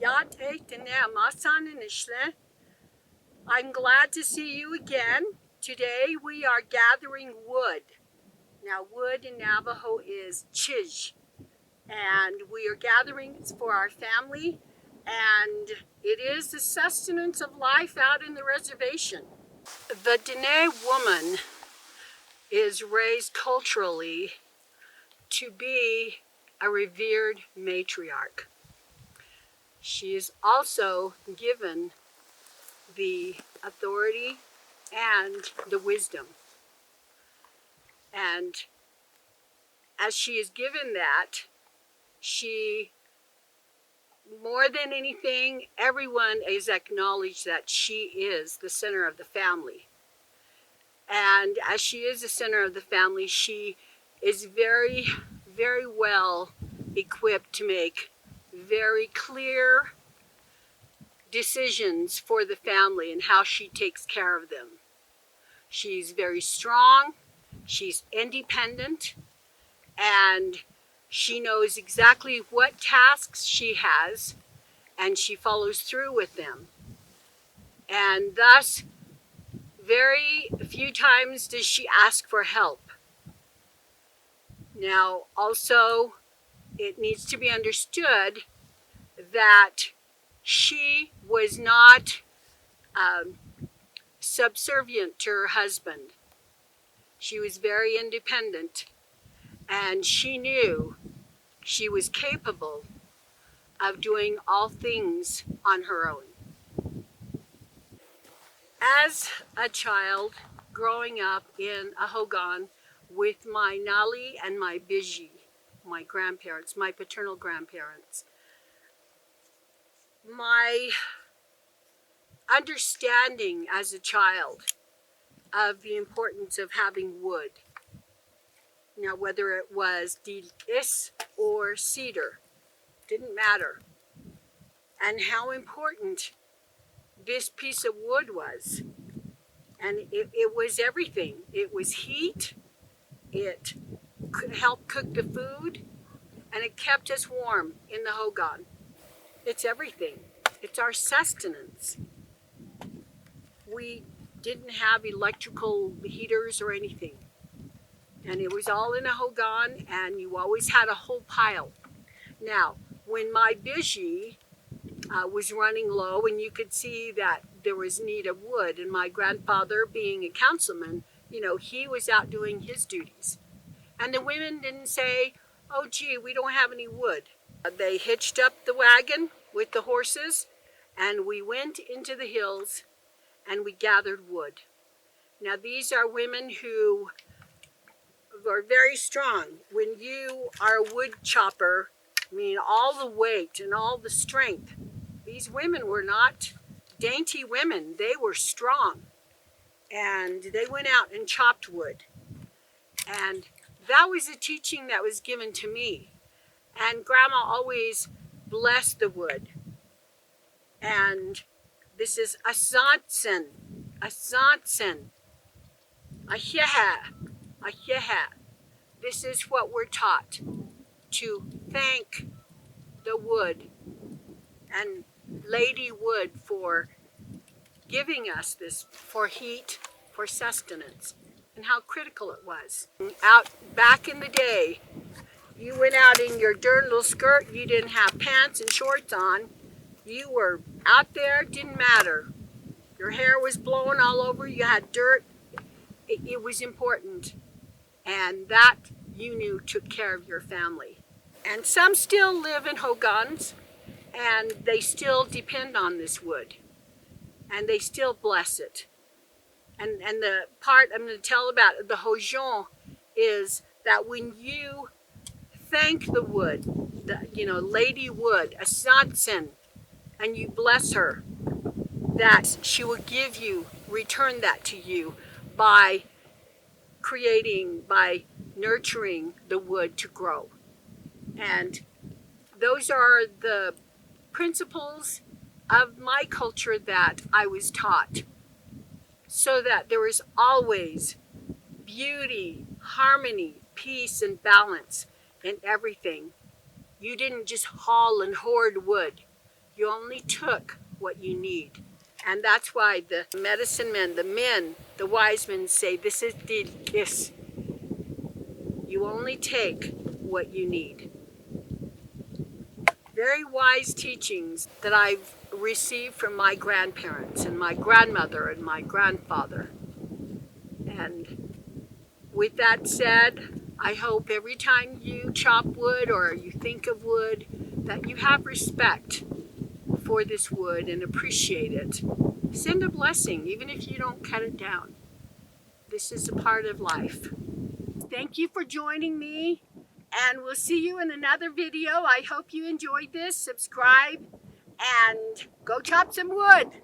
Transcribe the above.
Yate Diné Masaninishne. I'm glad to see you again. Today we are gathering wood. Now, wood in Navajo is chij, and we are gathering for our family, and it is the sustenance of life out in the reservation. The Diné woman is raised culturally to be a revered matriarch. She is also given the authority and the wisdom. And as she is given that, she, more than anything, everyone is acknowledged that she is the center of the family. And as she is the center of the family, she is very, very well equipped to make very clear decisions for the family and how she takes care of them. She's very strong, she's independent, and she knows exactly what tasks she has, and she follows through with them. And thus, very few times does she ask for help. Now, also, it needs to be understood that she was not subservient to her husband. She was very independent, and she knew she was capable of doing all things on her own. As a child growing up in a hogan with my Nali and my Biji, my grandparents, my paternal grandparents, my understanding as a child of the importance of having wood, now whether it was dis or cedar, didn't matter, and how important this piece of wood was. And it was everything. It was heat, it helped cook the food, and it kept us warm in the hogan. It's everything. It's our sustenance. We didn't have electrical heaters or anything. And it was all in a hogan, and you always had a whole pile. Now, when my biji was running low, and you could see that there was need of wood, and my grandfather, being a councilman, he was out doing his duties. And the women didn't say, oh gee, we don't have any wood. They hitched up the wagon with the horses, and we went into the hills and we gathered wood. Now, these are women who are very strong. When you are a wood chopper, all the weight and all the strength, these women were not dainty women. They were strong, and they went out and chopped wood. And that was a teaching that was given to me. And Grandma always blessed the wood. And this is asantsen, asantsen, aheha, aheha. This is what we're taught, to thank the wood and Lady Wood for giving us this, for heat, for sustenance, and how critical it was. Out back in the day, you went out in your dirty little skirt, you didn't have pants and shorts on, you were out there, didn't matter. Your hair was blowing all over, you had dirt, it was important. And that, you knew, took care of your family. And some still live in hogans, and they still depend on this wood, and they still bless it. And the part I'm going to tell about the hojon is that when you thank the wood, Lady Wood, Asantsen, and you bless her, that she will return that to you by nurturing the wood to grow. And those are the principles of my culture that I was taught, so that there was always beauty, harmony, peace, and balance in everything. You didn't just haul and hoard wood. You only took what you need. And that's why the medicine men, the wise men say, this is this. You only take what you need. Very wise teachings that I've received from my grandparents and my grandmother and my grandfather. And with that said, I hope every time you chop wood or you think of wood, that you have respect for this wood and appreciate it. Send a blessing, even if you don't cut it down. This is a part of life. Thank you for joining me, and we'll see you in another video. I hope you enjoyed this. Subscribe and go chop some wood.